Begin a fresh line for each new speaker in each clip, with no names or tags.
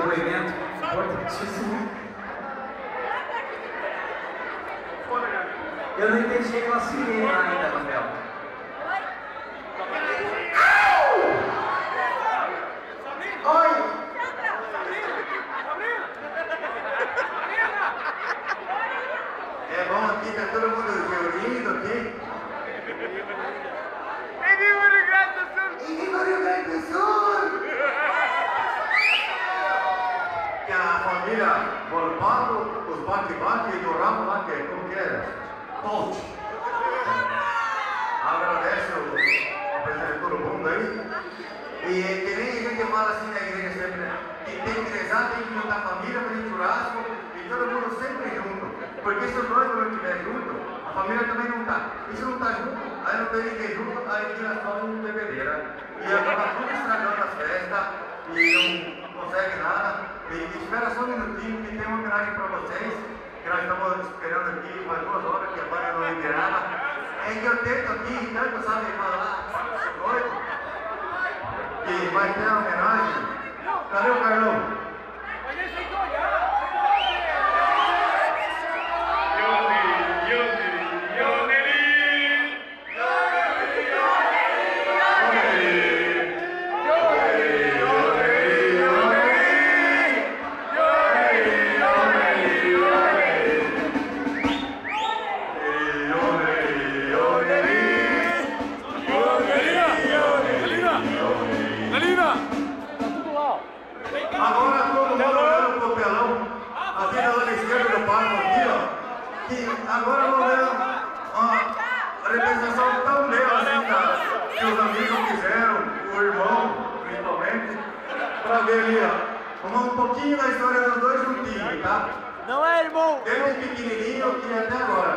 depoimento importantíssimo. Eu não entendi aquela sirene lá ainda, Rafael. Oi!
É bom aqui, tá todo mundo reunido aqui.
E viva o Rio Grande do Sul!
E viva o Rio Grande do Sul! Que a família Volpato, os bate-bate do ramo lá, que como que é? Ponte. Agradece a presença de todo mundo aí. E que nem a gente fala assim na igreja sempre, né? Que tem que rezar, tem que juntar a família para ir churrasco e todo mundo sempre junto. Porque se nós não estiver junto, a família também não está. E se não está junto, aí não tem ninguém junto, aí tira só uma bebedeira. E acaba tudo estragando as festas e não consegue nada. E espera só um minutinho que tem uma homenagem para vocês, que nós estamos esperando aqui mais 2 horas, que a banda não liberava. É que eu tento aqui, tanto sabe falar, noite. E vai ter a homenagem. Cadê o Carlão? Agora todo mundo olhando pro pelão, aqui na lado esquerda do palco aqui, ó. Que agora vamos ver a representação tão bela assim que os amigos fizeram, o irmão principalmente, pra ver ali, ó. Um pouquinho da história dos dois juntinhos, tá?
Não é, irmão!
Desde pequenininho e até agora.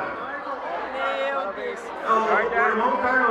Meu Deus!
O irmão Carlos